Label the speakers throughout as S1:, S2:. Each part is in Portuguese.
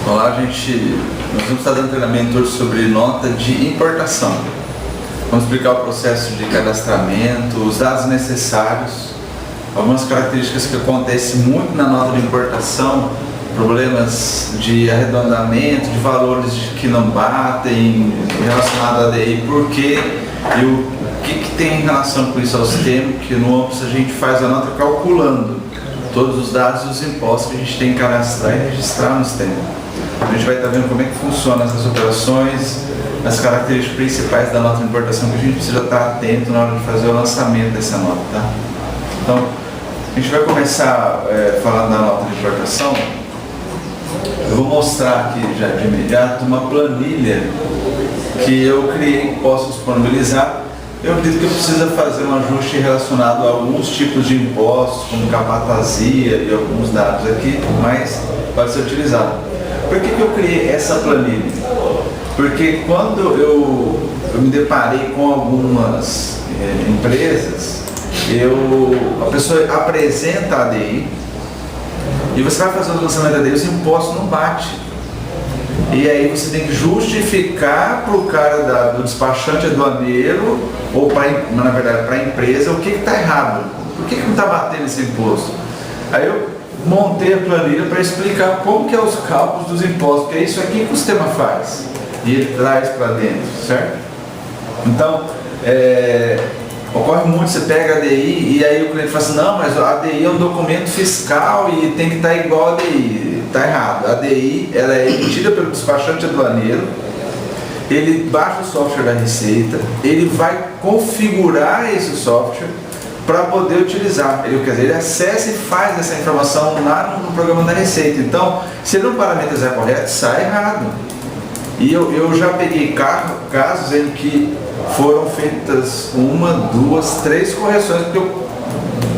S1: Olá, nós vamos estar dando treinamento hoje sobre nota de importação. Vamos explicar o processo de cadastramento, os dados necessários, algumas características que acontecem muito na nota de importação, problemas de arredondamento, de valores que não batem, relacionado à ADI, por quê e o que tem em relação com isso ao sistema, que no Ops a gente faz a nota calculando todos os dados e os impostos que a gente tem que cadastrar e registrar no sistema. A gente vai estar vendo como é que funcionam essas operações, as características principais da nota de importação que a gente precisa estar atento na hora de fazer o lançamento dessa nota, tá? Então, a gente vai começar falando da nota de importação. Eu vou mostrar aqui já de imediato uma planilha que eu criei, que posso disponibilizar. Eu acredito que eu preciso fazer um ajuste relacionado a alguns tipos de impostos, como capatazia e alguns dados aqui, mas pode ser utilizado. Por que eu criei essa planilha? Porque quando eu me deparei com algumas empresas, a pessoa apresenta a ADI e você vai fazer o lançamento da ADI, os impostos não batem. E aí você tem que justificar para o cara do despachante aduaneiro, ou na verdade para a empresa, o que está errado. Por que não está batendo esse imposto? Aí eu montei a planilha para explicar como que é os cálculos dos impostos, porque é isso aqui que o sistema faz. E ele traz para dentro, certo? Então, ocorre muito, você pega a ADI e aí o cliente fala assim, não, mas a ADI é um documento fiscal e tem que estar igual a ADI. Está errado. A ADI ela é emitida pelo despachante aduaneiro, ele baixa o software da Receita, ele vai configurar esse software para poder utilizar. Ele acessa e faz essa informação lá no programa da Receita. Então, se ele não parametrizar correto, sai errado. E eu já peguei casos em que foram feitas 1, 2, 3 correções, porque eu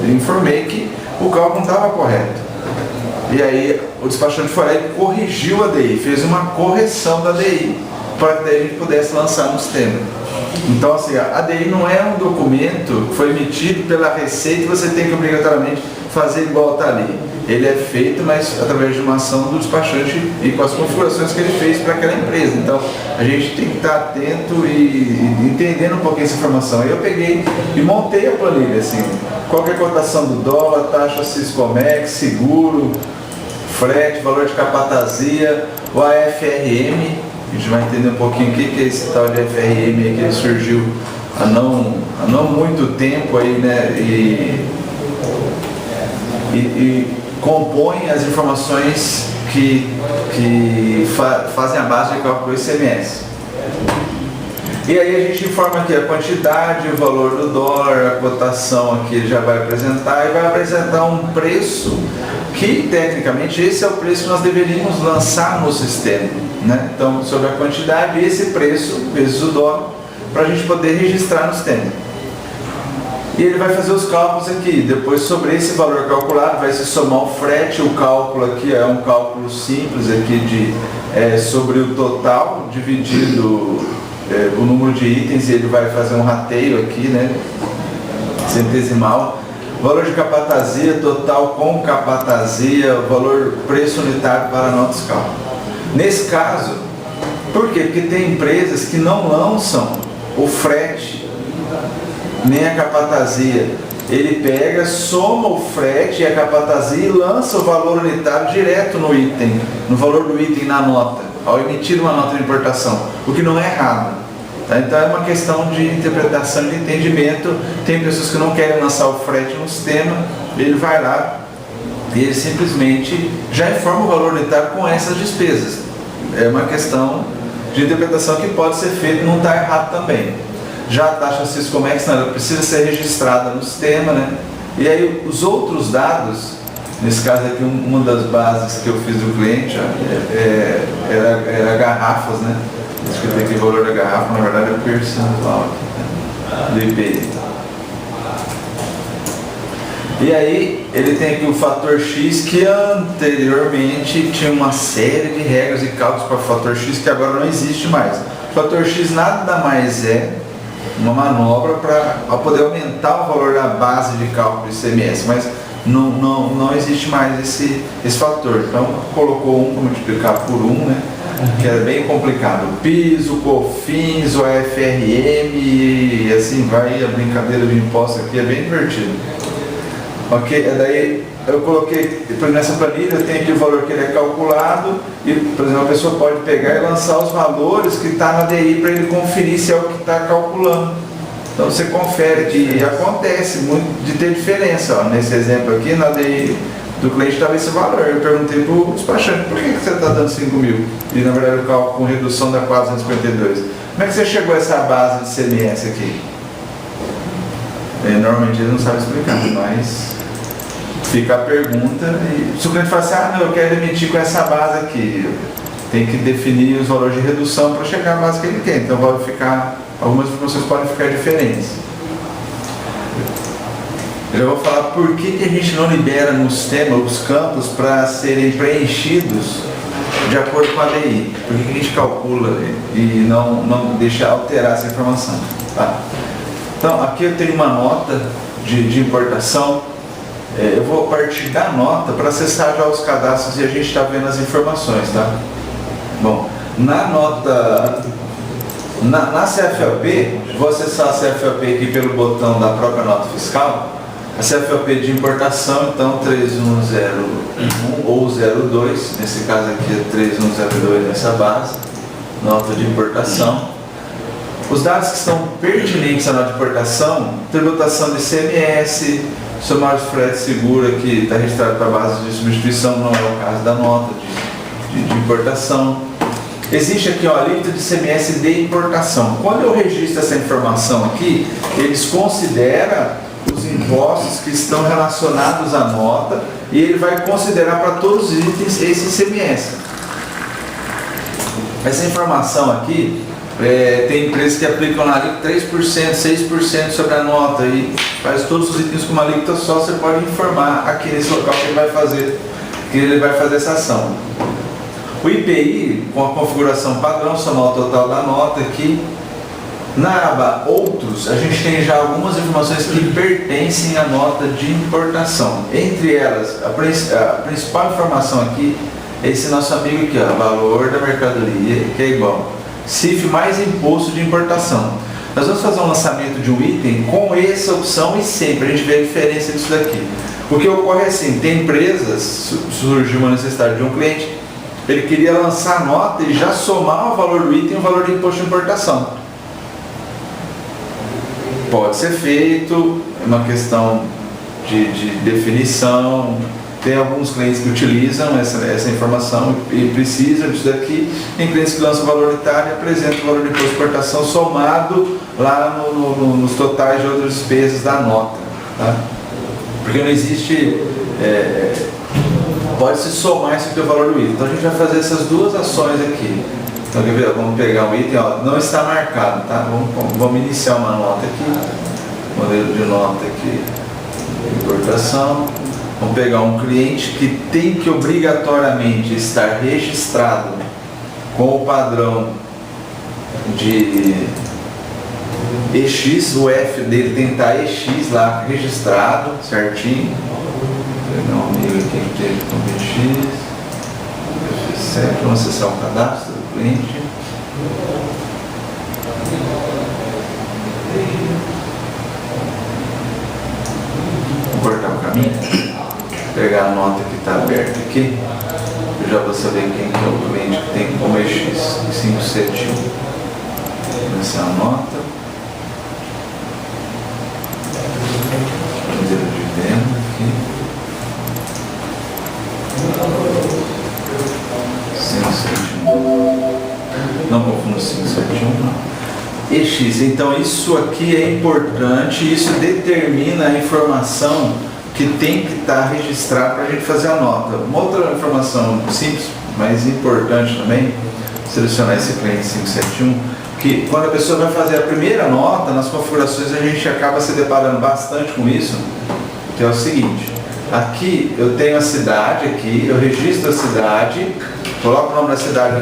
S1: informei que o cálculo não estava correto. E aí o despachante foi lá e corrigiu a ADI, fez uma correção da ADI, para que a gente pudesse lançar no sistema. Então assim, a ADI não é um documento que foi emitido pela Receita e você tem que obrigatoriamente fazer igual está ali. Ele é feito, mas através de uma ação do despachante e com as configurações que ele fez para aquela empresa. Então a gente tem que estar atento e entendendo um pouquinho essa informação. Aí eu peguei e montei a planilha, assim, qual que é a cotação do dólar, taxa Siscomex, seguro, frete, valor de capatazia, o AFRM. A gente vai entender um pouquinho o que é esse tal de AFRM aí, que ele surgiu há não muito tempo aí, né? E compõe as informações que fazem a base de cálculo do ICMS. E aí a gente informa aqui a quantidade, o valor do dólar, a cotação aqui ele já vai apresentar e vai apresentar um preço que, tecnicamente, esse é o preço que nós deveríamos lançar no sistema, né? Então, sobre a quantidade, esse preço, vezes o dólar, para a gente poder registrar no sistema. E ele vai fazer os cálculos aqui. Depois, sobre esse valor calculado, vai se somar o frete. O cálculo aqui é um cálculo simples aqui sobre o total dividido o número de itens, e ele vai fazer um rateio aqui, né? Centesimal. Valor de capatazia, total com capatazia, valor preço unitário para a nota fiscal. Nesse caso, por quê? Porque tem empresas que não lançam o frete nem a capatazia. Ele pega, soma o frete e a capatazia e lança o valor unitário direto no item, no valor do item na nota, ao emitir uma nota de importação, o que não é errado. Tá? Então é uma questão de interpretação, de entendimento. Tem pessoas que não querem lançar o frete no sistema, ele vai lá e ele simplesmente já informa o valor unitário com essas despesas. É uma questão de interpretação que pode ser feita, não está errado também. Já a taxa Siscomex, ela precisa ser registrada no sistema, né? E aí os outros dados, nesse caso aqui, uma das bases que eu fiz do cliente era garrafas, né? Escrevi aqui o valor da garrafa, na verdade é o percentual do IPI. E aí ele tem aqui o fator X, que anteriormente tinha uma série de regras e cálculos para o fator X que agora não existe mais. O fator X nada mais é uma manobra para poder aumentar o valor da base de cálculo do ICMS, mas não existe mais esse fator. Então colocou 1 para multiplicar por 1, né? Que era bem complicado. Piso, COFINS, OFRM, e assim vai a brincadeira de imposto aqui, é bem divertido. Ok, daí eu coloquei nessa planilha, eu tenho aqui o valor que ele é calculado e, por exemplo, a pessoa pode pegar e lançar os valores que está na DI para ele conferir se é o que está calculando. Então você confere que acontece muito de ter diferença. Ó, nesse exemplo aqui, na DI do cliente estava esse valor. Eu perguntei para o despachante, por que você está dando 5 mil? E na verdade o cálculo com redução da 452. Como é que você chegou a essa base de CMS aqui? Normalmente ele não sabe explicar, mas fica a pergunta. E se o cliente fala assim, não, eu quero emitir com essa base aqui, tem que definir os valores de redução para chegar à base que ele quer. Então vai ficar, algumas informações podem ficar diferentes. Eu vou falar por que a gente não libera nos temas os campos para serem preenchidos de acordo com a DI. Por que a gente calcula e não deixa alterar essa informação. Tá? Então aqui eu tenho uma nota de importação. Eu vou partir da nota para acessar já os cadastros e a gente está vendo as informações, tá? Bom, na nota, na CFOP, vou acessar a CFOP aqui pelo botão da própria nota fiscal. A CFOP de importação, então 3101 ou 02, nesse caso aqui é 3102 nessa base, nota de importação. Os dados que estão pertinentes à nota de importação, tributação de ICMS, somário de frete seguro que está registrado para a base de substituição, não é o caso da nota de importação. Existe aqui a alíquota de ICMS de importação. Quando eu registro essa informação aqui, eles consideram os impostos que estão relacionados à nota e ele vai considerar para todos os itens esse ICMS. Essa informação aqui, tem empresas que aplicam lá 3%, 6% sobre a nota e faz todos os itens com uma alíquota só, você pode informar aqui nesse local que ele vai fazer essa ação. O IPI, com a configuração padrão, somar o total da nota aqui. Na aba Outros, a gente tem já algumas informações que pertencem à nota de importação. Entre elas, a principal informação aqui é esse nosso amigo aqui, ó, valor da mercadoria, que é igual CIF mais imposto de importação. Nós vamos fazer um lançamento de um item com essa opção e sempre a gente vê a diferença disso daqui. O que ocorre é assim, tem empresas, surgiu uma necessidade de um cliente, ele queria lançar a nota e já somar o valor do item e o valor do imposto de importação. Pode ser feito, é uma questão de definição. Tem alguns clientes que utilizam essa informação e precisam disso daqui. Tem clientes que lançam o valor unitário e apresentam o valor de imposto de importação somado lá nos totais de outras despesas da nota. Tá? Porque não existe... pode-se somar esse aqui o valor do item. Então a gente vai fazer essas duas ações aqui. Então, quer ver? Vamos pegar um item, ó, não está marcado, tá? Vamos iniciar uma nota aqui, modelo de nota aqui, importação. Vamos pegar um cliente que tem que obrigatoriamente estar registrado com o padrão de EX, o F dele tem que estar EX lá registrado, certinho. Vou pegar um amigo aqui que teve com EX, F7, vamos acessar o cadastro do cliente. Vou cortar o caminho. Pegar a nota que está aberta aqui, eu já vou saber quem que é o cliente que tem como EX 571. Essa é a nota. Modelo de venda aqui. 571. Não confundo 571, não. EX, então isso aqui é importante, isso determina a informação que tem que estar registrado para a gente fazer a nota. Uma outra informação simples, mas importante também, selecionar esse cliente 571, que quando a pessoa vai fazer a primeira nota, nas configurações a gente acaba se deparando bastante com isso, que é o seguinte, aqui eu tenho a cidade, aqui eu registro a cidade, coloco o nome da cidade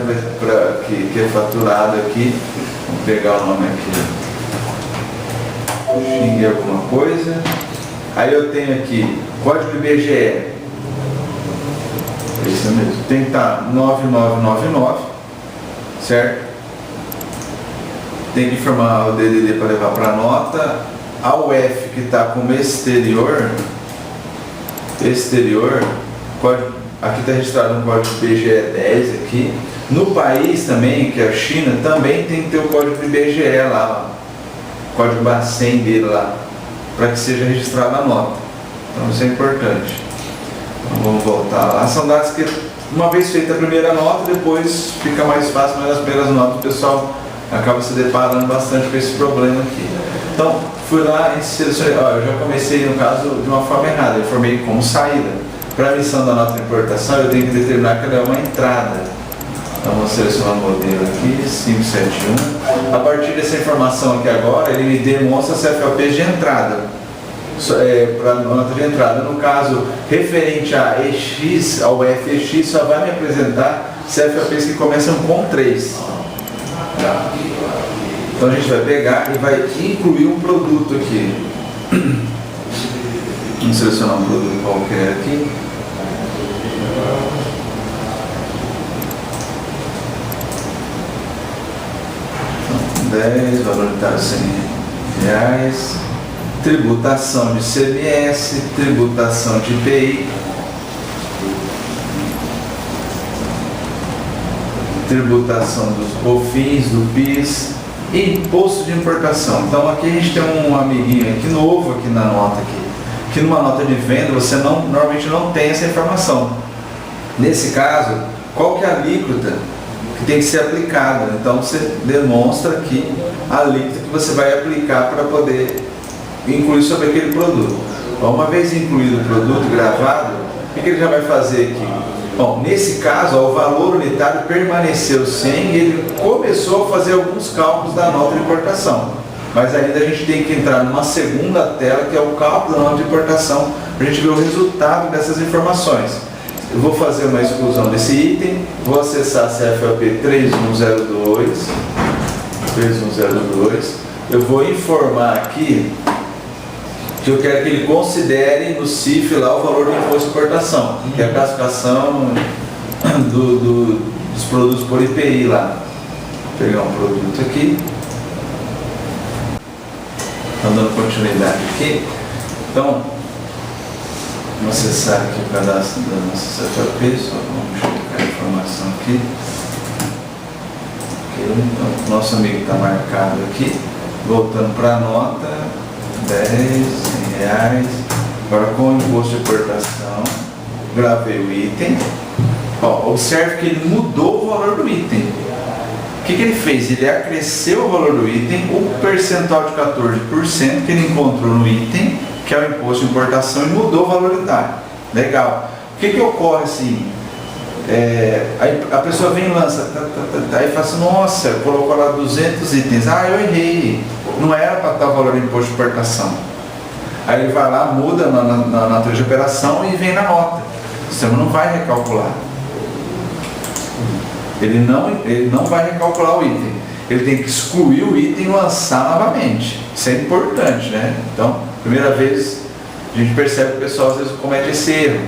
S1: que é faturado aqui, vamos pegar o nome aqui, xinguei alguma coisa. Aí eu tenho aqui Código IBGE. É isso mesmo. Tem que estar 9999, certo? Tem que informar o DDD para levar para a nota. A UF que está como exterior, código, aqui está registrado no código IBGE 10 aqui. No país também, que é a China, também tem que ter o código IBGE lá, o código Bacen dele lá, para que seja registrado a nota. Então isso é importante. Então, vamos voltar lá. São dados que, uma vez feita a primeira nota, depois fica mais fácil, mas nas primeiras notas o pessoal acaba se deparando bastante com esse problema aqui. Então, fui lá e selecionei. Eu já comecei, no caso, de uma forma errada. Eu formei como saída. Para a emissão da nota de importação, eu tenho que determinar que ela é uma entrada. Então, vou selecionar o modelo aqui, 571. A partir dessa informação aqui agora, ele me demonstra CFOPs de entrada. Para a nota de entrada. No caso, referente a EX, ao FEX, só vai me apresentar CFOPs que começam com 3. Tá? Então a gente vai pegar e vai incluir um produto aqui. Vamos selecionar um produto qualquer aqui. Então, 10, valor unitário R$100. Tributação de CMS, tributação de IPI, tributação dos COFINS, do PIS e imposto de importação. Então aqui a gente tem um amiguinho aqui novo aqui na nota aqui, que numa nota de venda você normalmente não tem essa informação. Nesse caso, qual que é a alíquota que tem que ser aplicada? Então você demonstra aqui a alíquota que você vai aplicar para poder incluir sobre aquele produto. Uma vez incluído o produto gravado, o que ele já vai fazer aqui? Bom, nesse caso, o valor unitário permaneceu sem e ele começou a fazer alguns cálculos da nota de importação. Mas ainda a gente tem que entrar numa segunda tela, que é o cálculo da nota de importação, para a gente ver o resultado dessas informações. Eu vou fazer uma exclusão desse item, vou acessar a CFOP 3102, eu vou informar aqui que eu quero que ele considere no CIF lá o valor do imposto de importação, que é a classificação dos produtos por IPI lá. Vou pegar um produto aqui. Estão dando continuidade aqui. Então, vamos acessar aqui o cadastro da nossa CFOP, só vamos colocar a informação aqui. Então, nosso amigo está marcado aqui. Voltando para a nota. R$10. Agora com o imposto de importação, gravei o item. Observe que ele mudou o valor do item. O que ele fez? Ele acresceu o valor do item, o percentual de 14% que ele encontrou no item, que é o imposto de importação, e mudou o valor unitário. Legal. O que ocorre assim? Aí a pessoa vem e lança, aí fala assim, nossa, colocou lá 200 itens, eu errei, não era para estar o valor do imposto de importação. Aí ele vai lá, muda na natureza de operação e vem na nota. O sistema não vai recalcular. Ele não vai recalcular o item. Ele tem que excluir o item e lançar novamente. Isso é importante, né? Então, primeira vez a gente percebe que o pessoal às vezes comete esse erro.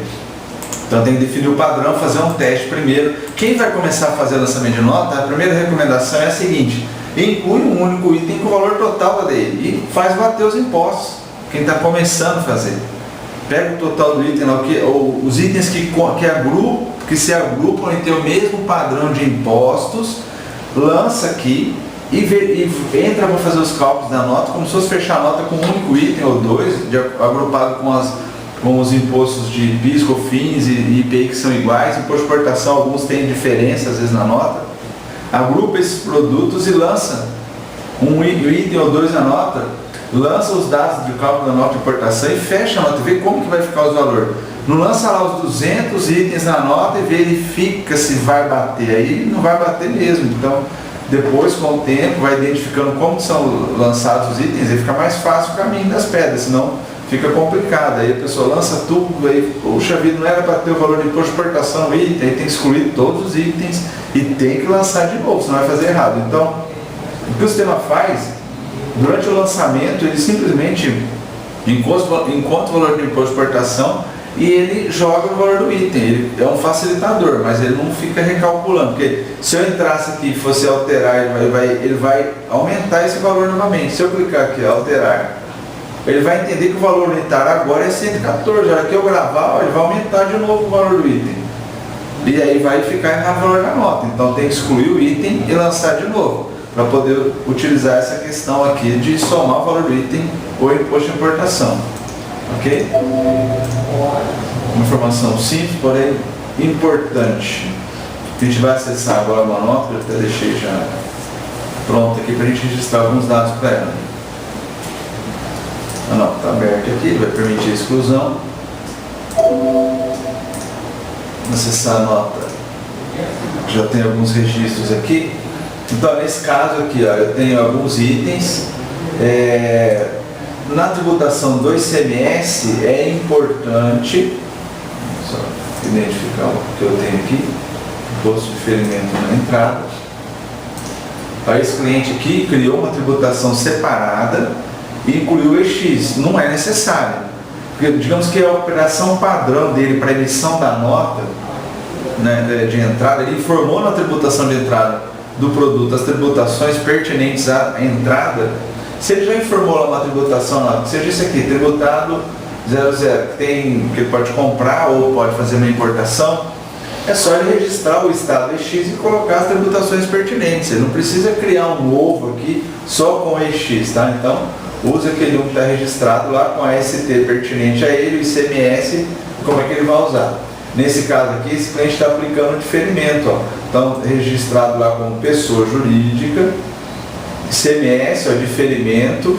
S1: Então tem que definir o padrão, fazer um teste primeiro. Quem vai começar a fazer lançamento de nota, a primeira recomendação é a seguinte: inclui um único item com o valor total dele e faz bater os impostos. Quem está começando a fazer, pega o total do item, ou os itens que se agrupam e tem o mesmo padrão de impostos, lança aqui e entra para fazer os cálculos da nota, como se fosse fechar a nota com um único item ou dois, agrupado com os impostos de PIS, COFINS e IPI que são iguais. Imposto de exportação, alguns têm diferença às vezes na nota. Agrupa esses produtos e lança um item ou dois na nota, lança os dados de cálculo da nota de importação e fecha a nota, vê como que vai ficar os valores. Não lança lá os 200 itens na nota e verifica se vai bater, aí não vai bater mesmo. Então, depois, com o tempo, vai identificando como são lançados os itens e fica mais fácil o caminho das pedras, senão fica complicado. Aí a pessoa lança tudo, aí, puxa vida, não era para ter o valor de imposto de exportação item, aí tem que excluir todos os itens e tem que lançar de novo, senão vai fazer errado. Então, o que o sistema faz, durante o lançamento, ele simplesmente encontra o valor do imposto de importação e ele joga o valor do item. Ele é um facilitador, mas ele não fica recalculando, porque se eu entrasse aqui e fosse alterar, ele vai aumentar esse valor novamente. Se eu clicar aqui, alterar, ele vai entender que o valor unitário agora é 114, a hora que eu gravar, ele vai aumentar de novo o valor do item. E aí vai ficar errado o valor da nota. Então tem que excluir o item e lançar de novo, para poder utilizar essa questão aqui de somar o valor do item ou imposto de importação. Ok? Uma informação simples, porém importante. A gente vai acessar agora uma nota, eu até deixei já pronta aqui para a gente registrar alguns dados para ela. A nota está aberta aqui, vai permitir a exclusão. Acessar a nota, já tem alguns registros aqui. Então, nesse caso aqui, ó, eu tenho alguns itens. Na tributação do ICMS é importante, só identificar o que eu tenho aqui, imposto de ferimento na entrada. Aí esse cliente aqui criou uma tributação separada e incluiu o EX. Não é necessário, porque digamos que a operação padrão dele para emissão da nota, né, de entrada, ele informou na tributação de entrada do produto as tributações pertinentes à entrada. Se ele já informou lá uma tributação, que seja isso aqui, tributado 00, que ele pode comprar ou pode fazer uma importação, é só ele registrar o estado EX e colocar as tributações pertinentes. Ele não precisa criar um novo aqui só com o EX, tá? Então, usa aquele um que está registrado lá com a ST pertinente a ele, o ICMS, como é que ele vai usar. Nesse caso aqui, esse cliente está aplicando o diferimento, ó. Então, registrado lá como pessoa jurídica, ICMS, ó, diferimento,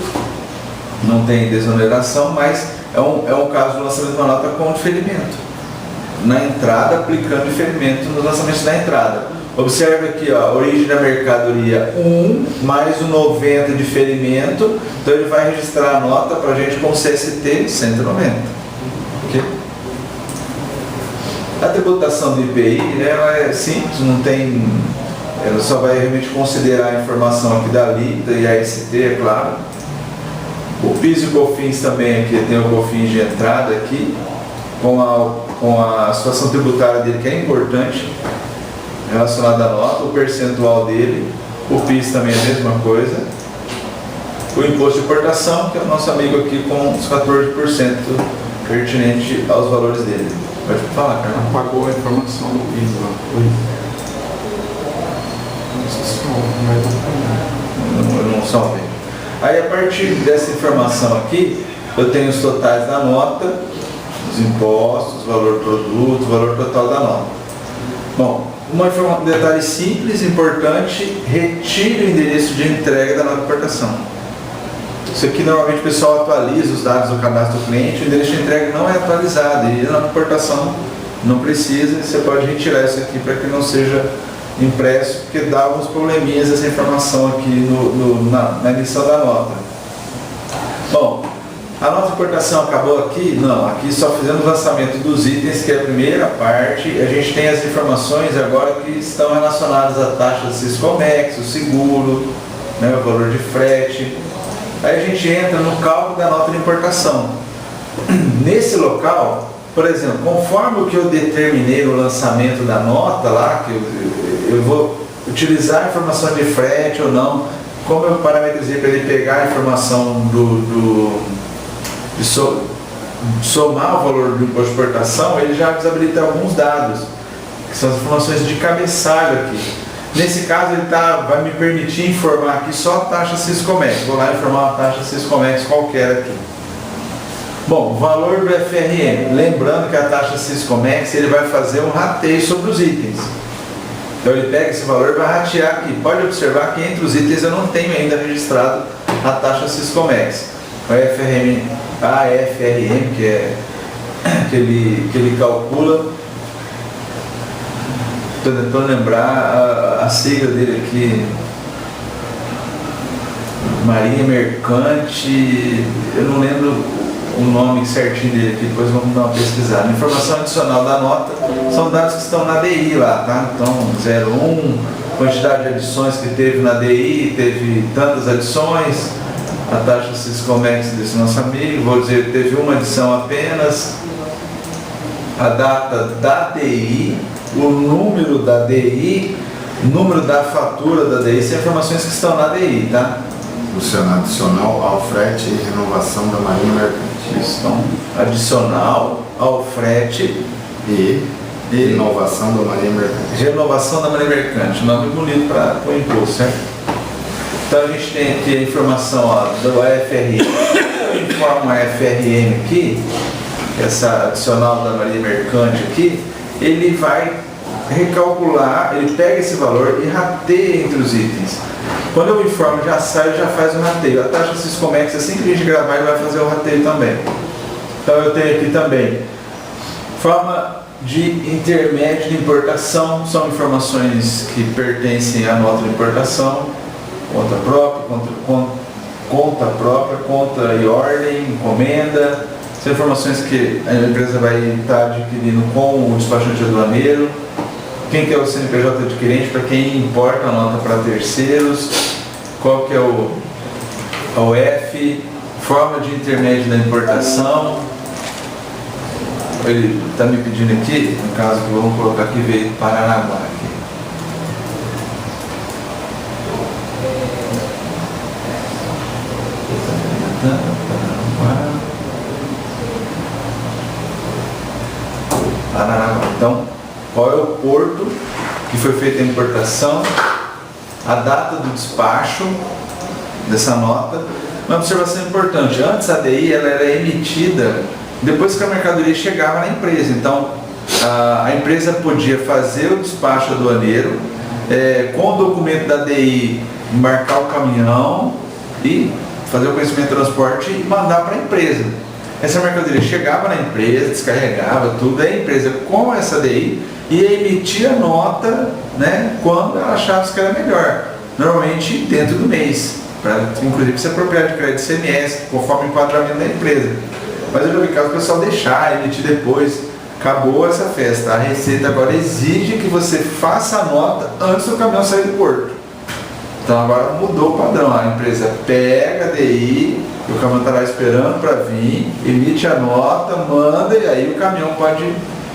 S1: não tem desoneração, mas é um caso de lançamento de uma nota com diferimento. Na entrada, aplicando diferimento nos lançamentos da entrada. Observe aqui, ó, a origem da mercadoria 1, mais o 90 de diferimento, então ele vai registrar a nota para a gente com CST 190. Okay? A tributação do IPI, né, ela é simples, não tem, ela só vai realmente considerar a informação aqui da alíquota e a ST, é claro. O PIS e o COFINS também aqui, tem o COFINS de entrada aqui, com a situação tributária dele, que é importante, relacionada à nota, o percentual dele, o PIS também é a mesma coisa, o imposto de importação, que é o nosso amigo aqui com os 14% pertinente aos valores dele. Pode falar, Carlos.
S2: Apagou a informação do PIS lá.
S1: Eu não salvei. Aí, a partir dessa informação aqui, eu tenho os totais da nota, os impostos, valor produto, valor total da nota. Bom, um detalhe simples, importante: retire o endereço de entrega da nota de importação. Isso aqui normalmente o pessoal atualiza os dados do cadastro do cliente, o endereço de entrega não é atualizado e na nota de importação não precisa, você pode retirar isso aqui para que não seja impresso, porque dá alguns probleminhas essa informação aqui na emissão da nota. Bom, a nota de importação acabou aqui? Não, aqui só fizemos o lançamento dos itens, que é a primeira parte. A gente tem as informações agora que estão relacionadas à taxa de Siscomex, o seguro, né, o valor de frete. Aí a gente entra no cálculo da nota de importação. Nesse local, por exemplo, conforme o que eu determinei no lançamento da nota lá, que eu vou utilizar a informação de frete ou não, como eu parametrizei para ele pegar a informação de somar o valor do imposto de importação, ele já desabilita alguns dados, que são as informações de cabeçalho aqui. Nesse caso, ele vai me permitir informar aqui só a taxa Siscomex. Vou lá informar uma taxa Siscomex qualquer aqui. Bom, o valor do FRM. Lembrando que a taxa Siscomex, ele vai fazer um rateio sobre os itens. Então ele pega esse valor e vai ratear aqui. Pode observar que entre os itens eu não tenho ainda registrado a taxa Siscomex. A FRM, que ele calcula. Estou tentando lembrar a sigla dele aqui. Marinha Mercante, eu não lembro o nome certinho dele aqui, depois vamos dar uma pesquisada. Informação adicional da nota são dados que estão na DI lá, tá? Então, 01, quantidade de adições que teve na DI, teve tantas adições, a taxa Siscomex desse nosso amigo, vou dizer, teve uma adição apenas, a data da DI, o número da DI, número da fatura da DI, são informações que estão na DI, tá?
S2: Luciano, adicional ao frete e renovação da Marinha Mercante.
S1: Então, adicional ao frete
S2: E renovação da Marinha Mercante.
S1: Renovação da Marinha Mercante, nome bonito para o imposto, certo? Então a gente tem aqui a informação do AFRM. Eu informo a AFRM aqui, essa adicional da Marinha Mercante aqui, ele vai recalcular, ele pega esse valor e rateia entre os itens. Quando eu informo, já sai, já faz o rateio. A taxa Siscomex, assim que a gente gravar, ele vai fazer o rateio também. Então eu tenho aqui também forma de intermédio de importação, são informações que pertencem à nota de importação, conta própria, conta e ordem, encomenda, são informações que a empresa vai estar adquirindo com o despachante aduaneiro, quem que é o CNPJ adquirente, para quem importa a nota para terceiros, qual que é o OF, forma de intermédio da importação. Ele está me pedindo aqui, no caso que vamos colocar aqui, veio Paranaguá aqui. Paranaguá. Então, qual é o porto que foi feita a importação, a data do despacho dessa nota. Uma observação importante, antes a DI ela era emitida depois que a mercadoria chegava na empresa. Então a empresa podia fazer o despacho aduaneiro, com o documento da DI marcar o caminhão e fazer o conhecimento de transporte e mandar para a empresa. Essa mercadoria chegava na empresa, descarregava tudo, aí a empresa com essa DI ia emitir a nota, né, quando ela achasse que era melhor, normalmente dentro do mês, para inclusive ser propriedade de crédito CMS, conforme o enquadramento da empresa. Mas eu já vi caso o pessoal deixar, emitir depois. Acabou essa festa. A Receita agora exige que você faça a nota antes do caminhão sair do porto. Então agora mudou o padrão. A empresa pega a DI, o caminhão está lá esperando para vir, emite a nota, manda e aí o caminhão pode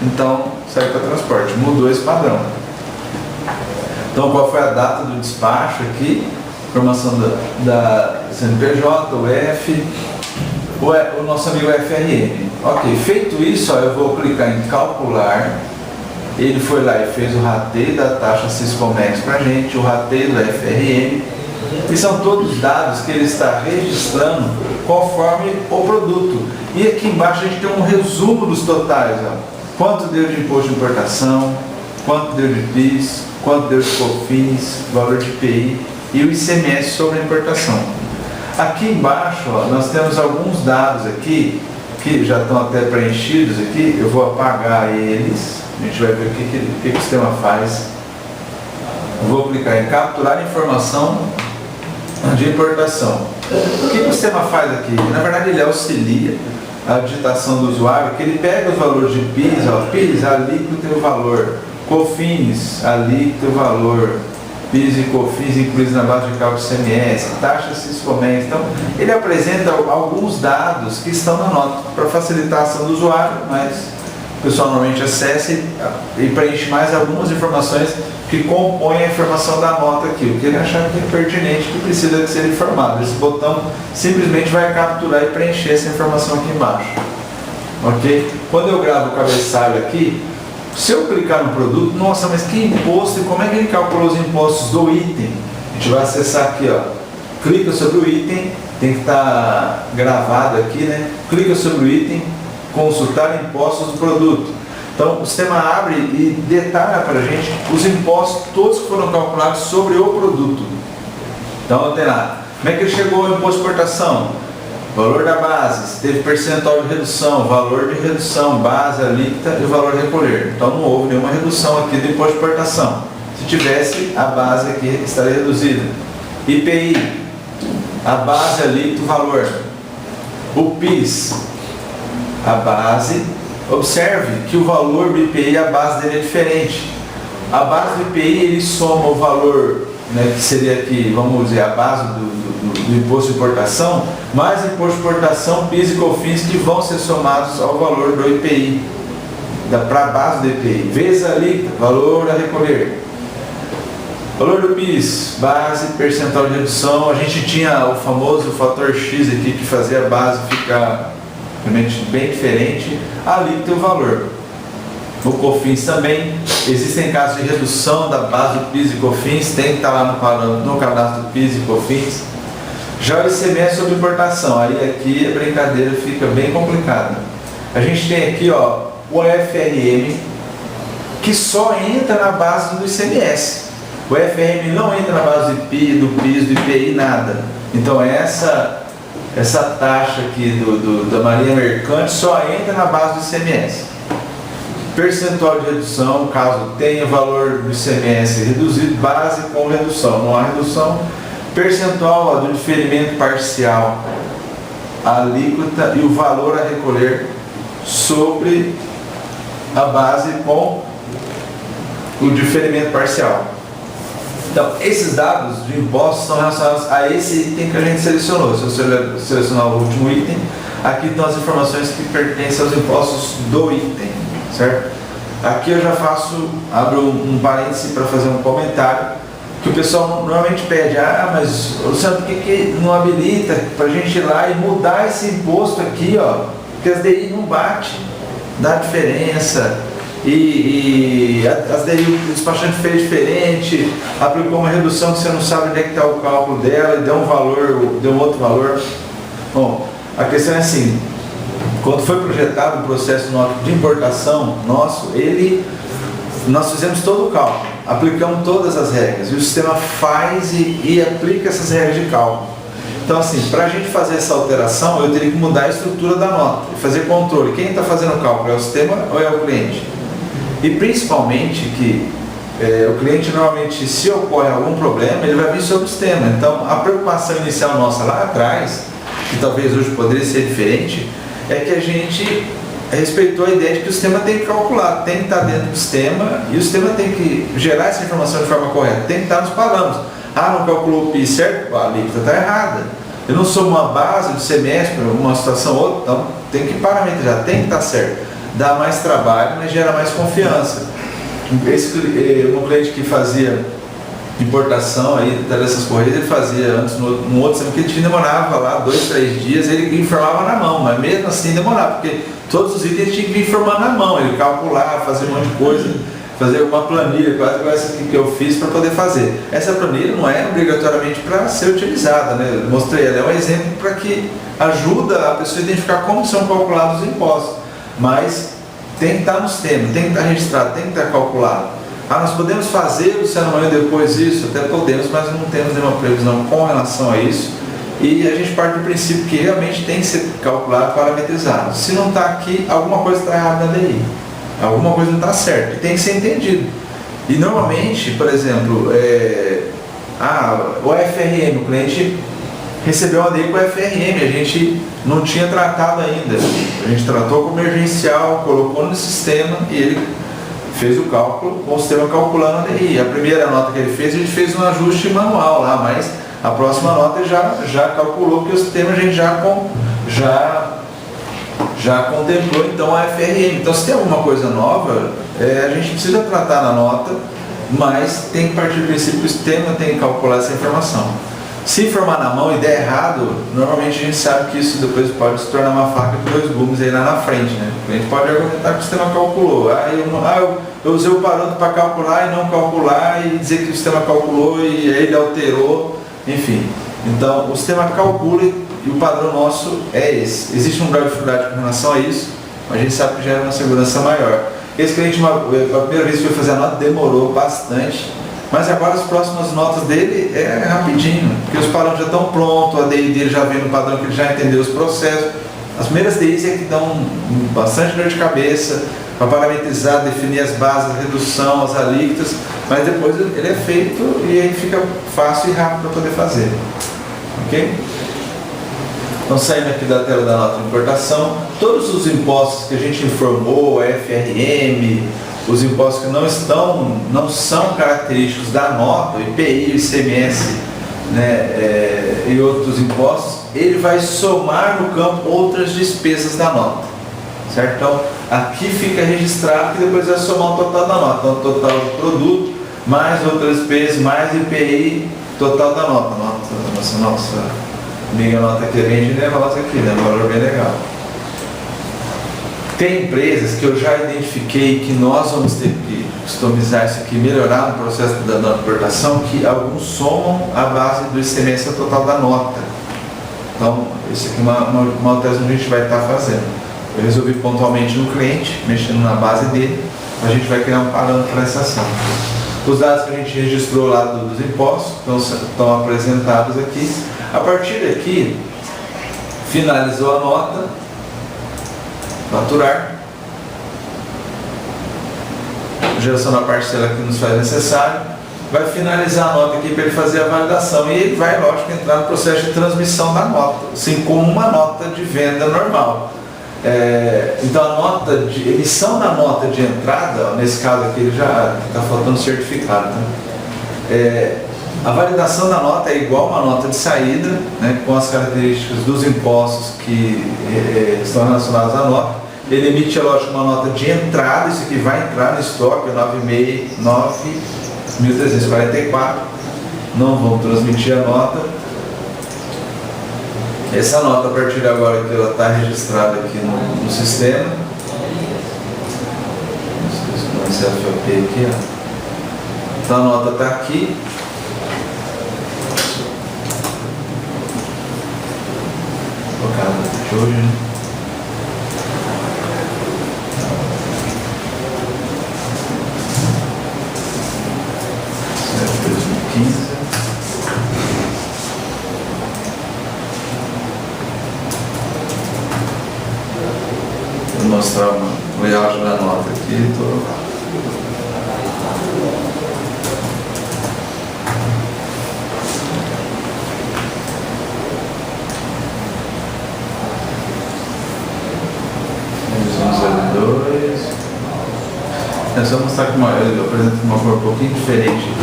S1: então sair para transporte. Mudou esse padrão. Então qual foi a data do despacho aqui? Informação da CNPJ, o F. O nosso amigo FRM. Ok, feito isso, ó, eu vou clicar em calcular. Ele foi lá e fez o rateio da taxa Siscomex para a gente, o rateio do FRM. E são todos dados que ele está registrando conforme o produto. E aqui embaixo a gente tem um resumo dos totais. Ó. Quanto deu de imposto de importação, quanto deu de PIS, quanto deu de COFINS, valor de IPI e o ICMS sobre a importação. Aqui embaixo, ó, nós temos alguns dados aqui que já estão até preenchidos aqui. Eu vou apagar eles, a gente vai ver o que o sistema faz. Eu vou clicar em capturar informação de importação. O que o sistema faz aqui? Na verdade ele auxilia a digitação do usuário, que ele pega os valores de PIS, ó, PIS, alíquota e o valor, COFINS, alíquota e o valor, PIS e COFINS incluídos na base de cálculo CMS, taxa Siscomex. Então, ele apresenta alguns dados que estão na nota para facilitar a ação do usuário, mas o pessoal normalmente acessa e preenche mais algumas informações que compõem a informação da nota aqui, o que ele achar que é pertinente, que precisa de ser informado. Esse botão simplesmente vai capturar e preencher essa informação aqui embaixo. Ok? Quando eu gravo o cabeçalho aqui, se eu clicar no produto, nossa, mas que imposto e como é que ele calculou os impostos do item? A gente vai acessar aqui, ó. Clica sobre o item, tem que estar gravado aqui, né? Clica sobre o item, consultar impostos do produto. Então o sistema abre e detalha para a gente os impostos todos que foram calculados sobre o produto. Então tem lá, como é que ele chegou ao imposto de exportação? Valor da base, se teve percentual de redução, valor de redução, base, alíquota e o valor a recolher. Então não houve nenhuma redução aqui do imposto de exportação. Se tivesse, a base aqui estaria reduzida. IPI, a base, alíquota, o valor. O PIS, a base. Observe que o valor do IPI, a base dele é diferente. A base do IPI, ele soma o valor, né, que seria aqui, vamos dizer, a base do imposto de importação, mais imposto de importação, PIS e COFINS que vão ser somados ao valor do IPI, para a base do IPI, vezes a alíquota, valor a recolher. Valor do PIS, base, percentual de redução. A gente tinha o famoso fator X aqui que fazia a base ficar realmente bem diferente, a alíquota e o valor. O COFINS também, existem casos de redução da base do PIS e COFINS, tem que estar lá no cadastro do PIS e COFINS. Já o ICMS sobre importação, aí aqui a brincadeira fica bem complicada. A gente tem aqui ó, o FRM, que só entra na base do ICMS. O FRM não entra na base do IPI, do PIS, do IPI, nada. Então essa taxa aqui da Marinha Mercante só entra na base do ICMS. Percentual de redução, caso tenha valor do ICMS reduzido, base com redução. Não há redução. Percentual ó, do diferimento parcial, a alíquota e o valor a recolher sobre a base com o diferimento parcial. Então, esses dados de impostos estão relacionados a esse item que a gente selecionou. Se você selecionar o último item, aqui estão as informações que pertencem aos impostos do item, certo? Aqui eu já abro um parêntese para fazer um comentário, que o pessoal normalmente pede, mas Luciano, por que não habilita para a gente ir lá e mudar esse imposto aqui, ó, porque as DI não bate, dá diferença. E as DI o despachante fez diferente, aplicou uma redução que você não sabe onde é que está o cálculo dela e deu um valor, deu um outro valor. Bom, a questão é assim, quando foi projetado o processo de importação nosso, nós fizemos todo o cálculo, aplicamos todas as regras e o sistema faz e aplica essas regras de cálculo. Então assim, para a gente fazer essa alteração, eu teria que mudar a estrutura da nota e fazer controle. Quem está fazendo o cálculo é o sistema ou é o cliente? E principalmente que o cliente normalmente, se ocorre algum problema, ele vai vir sobre o sistema. Então a preocupação inicial nossa lá atrás, que talvez hoje poderia ser diferente, é que a gente respeitou a ideia de que o sistema tem que calcular, tem que estar dentro do sistema e o sistema tem que gerar essa informação de forma correta, tem que estar nos parâmetros. Não calculou o PIS certo? A alíquota está errada. Eu não sou uma base do semestre, uma situação ou outra, então tem que parametrizar, tem que estar certo. Dá mais trabalho, mas gera mais confiança. Um cliente que fazia importação aí dessas correias, ele fazia antes no outro sistema, que ele demorava lá 2, 3 dias, ele informava na mão, mas mesmo assim demorava, porque todos os itens tinham que vir informando na mão, ele calcular, fazer um monte de coisa, fazer uma planilha, quase igual essa aqui que eu fiz para poder fazer. Essa planilha não é obrigatoriamente para ser utilizada, né? Eu mostrei ela, é um exemplo para que ajuda a pessoa a identificar como são calculados os impostos, mas tem que estar no sistema, tem que estar registrado, tem que estar calculado. Nós podemos fazer, Luciano, amanhã depois isso? Até podemos, mas não temos nenhuma previsão com relação a isso. E a gente parte do princípio que realmente tem que ser calculado, parametrizado. Se não está aqui, alguma coisa está errada na DI. Alguma coisa não está certa. E tem que ser entendido. E normalmente, por exemplo, o FRM, o cliente recebeu uma DI com o FRM, a gente não tinha tratado ainda. A gente tratou como emergencial, colocou no sistema e ele fez o cálculo com o sistema calculando a DI. A primeira nota que ele fez, a gente fez um ajuste manual lá, mas a próxima nota já calculou que o sistema a gente já contemplou então a FRM. Então se tem alguma coisa nova, a gente precisa tratar na nota, mas tem que partir do princípio que o sistema tem que calcular essa informação. Se informar na mão e der errado, normalmente a gente sabe que isso depois pode se tornar uma faca de 2 gumes aí lá na frente, né? A gente pode argumentar que o sistema calculou. Eu usei o parâmetro para calcular e não calcular e dizer que o sistema calculou e aí ele alterou, enfim. Então o sistema calcula e o padrão nosso é esse. Existe um grau de dificuldade com relação a isso, mas a gente sabe que gera uma segurança maior. Esse cliente, a primeira vez que foi fazer a nota, demorou bastante. Mas agora as próximas notas dele é rapidinho, porque os parâmetros já estão prontos, a DI dele já vem no padrão que ele já entendeu os processos. As primeiras DIs é que dão bastante dor de cabeça para parametrizar, definir as bases, a redução, as alíquotas, mas depois ele é feito e aí fica fácil e rápido para poder fazer. Ok? Então saindo aqui da tela da nota de importação, todos os impostos que a gente informou, FRM, os impostos que não são característicos da nota, o IPI, o ICMS, né, e outros impostos, ele vai somar no campo outras despesas da nota, certo? Então, aqui fica registrado que depois vai somar o total da nota, então, o total do produto, mais outras despesas, mais IPI, total da nota. Nossa amiga nota aqui é bem generosa aqui, né? Um valor bem legal. Tem empresas que eu já identifiquei que nós vamos ter que customizar isso aqui, melhorar no processo da nota de importação, que alguns somam a base do ICMS ao total da nota. Então, isso aqui é uma alteração que a gente vai estar fazendo. Eu resolvi pontualmente no cliente, mexendo na base dele, a gente vai criar um parâmetro para essa ação. Os dados que a gente registrou lá dos impostos estão apresentados aqui. A partir daqui, finalizou a nota, faturar, geração da parcela que nos faz necessário, vai finalizar a nota aqui para ele fazer a validação e ele vai, lógico, entrar no processo de transmissão da nota, assim como uma nota de venda normal. Então a nota de emissão da nota de entrada, nesse caso aqui ele já está faltando certificado, tá? A validação da nota é igual a uma nota de saída, né, com as características dos impostos que estão relacionados à nota. Ele emite, lógico, uma nota de entrada, isso aqui vai entrar no estoque, 9.344, não vão transmitir a nota. Essa nota, a partir de agora, que ela está registrada aqui no sistema. Esse FOP aqui, ó. Então a nota está aqui. Vou colocar a data de hoje, né? Certo, 2015. Vou mostrar o layout da nota aqui. É só mostrar que eu apresento uma cor um pouquinho diferente.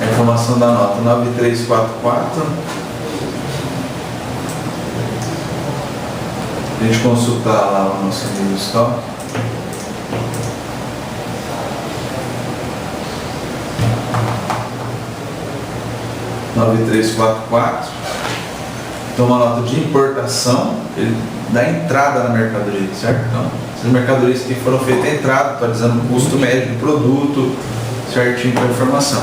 S1: A informação da nota 9344. A gente consultar lá o nosso livro estoque. Então uma nota de importação, ele dá entrada na mercadoria, certo? Então, as mercadorias que foram feitas a entrada, atualizando o custo médio do produto, certinho com a informação.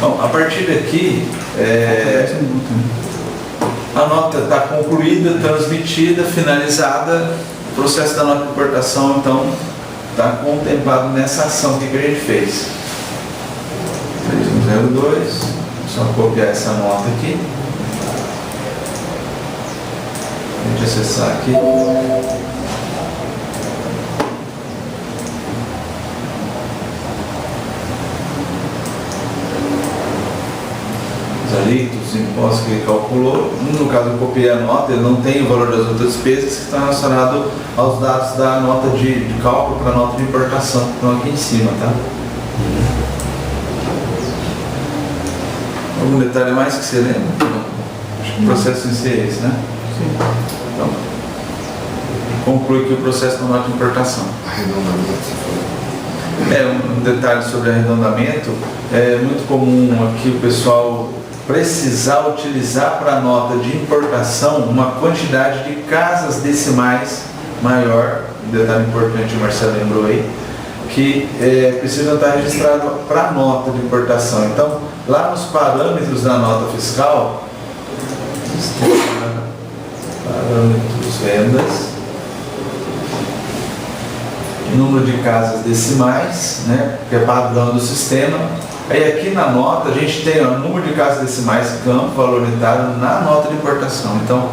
S1: Bom, a partir daqui, a nota está concluída, transmitida, finalizada, o processo da nota de importação, então, está contemplado nessa ação que a gente fez. 3102, só copiar essa nota aqui. A gente acessar aqui. Os alíquotas, os impostos que ele calculou. No caso, eu copiei a nota, ele não tem o valor das outras despesas que estão relacionados aos dados da nota de cálculo para a nota de importação, que estão aqui em cima, tá? Algum detalhe mais que você lembra? Acho que o processo em si é esse, né? Sim. Então, conclui aqui o processo da nota de importação. Arredondamento. Um detalhe sobre arredondamento. É muito comum aqui o pessoal precisar utilizar para a nota de importação uma quantidade de casas decimais maior. Um detalhe importante, o Marcelo lembrou aí, que precisa estar registrado para a nota de importação. Então, lá nos parâmetros da nota fiscal, parâmetros vendas, número de casas decimais, né, que é padrão do sistema. Aí aqui na nota a gente tem o número de casas decimais, campo, valor unitário na nota de importação. Então,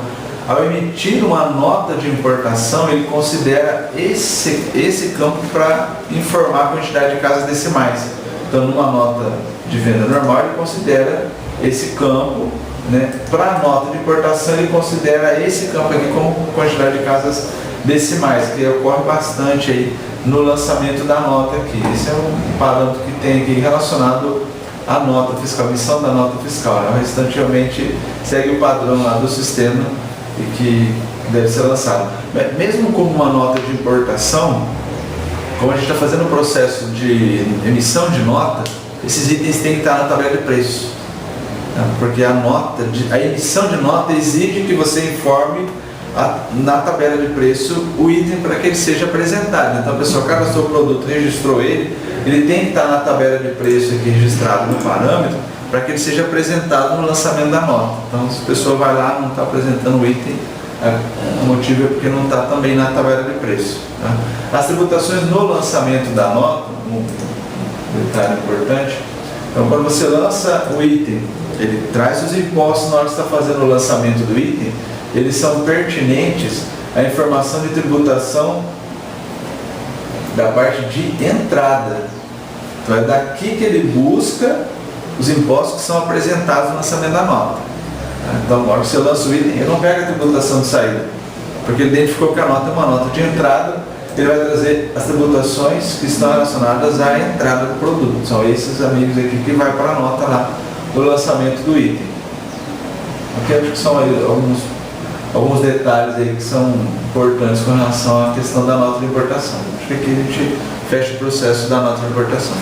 S1: ao emitir uma nota de importação, ele considera esse campo para informar a quantidade de casas decimais. Então, numa nota de venda normal, ele considera esse campo, né? Para a nota de importação, ele considera esse campo aqui como quantidade de casas decimais, que ocorre bastante aí no lançamento da nota aqui. Esse é um parâmetro que tem aqui relacionado a nota fiscal, a emissão da nota fiscal. O restante realmente segue o padrão lá do sistema e que deve ser lançado. Mesmo como uma nota de importação, como a gente está fazendo o processo de emissão de nota, esses itens têm que estar na tabela de preço. Porque a emissão de nota exige que você informe na tabela de preço o item para que ele seja apresentado. Então a pessoa cadastrou o produto, registrou ele tem que estar na tabela de preço aqui registrado no parâmetro para que ele seja apresentado no lançamento da nota. Então se a pessoa vai lá e não está apresentando o item, o motivo é porque não está também na tabela de preço. Tá? As tributações no lançamento da nota, um detalhe importante, então quando você lança o item, ele traz os impostos na hora que você está fazendo o lançamento do item, eles são pertinentes à informação de tributação da parte de entrada. Então é daqui que ele busca os impostos que são apresentados no lançamento da nota. Então, na hora que você lança o item, ele não pega a tributação de saída, porque ele identificou que a nota é uma nota de entrada, ele vai trazer as tributações que estão relacionadas à entrada do produto. São esses amigos aqui que vai para a nota lá do lançamento do item. Aqui acho que são aí alguns detalhes aí que são importantes com relação à questão da nota de importação. Acho que aqui a gente fecha o processo da nota de importação.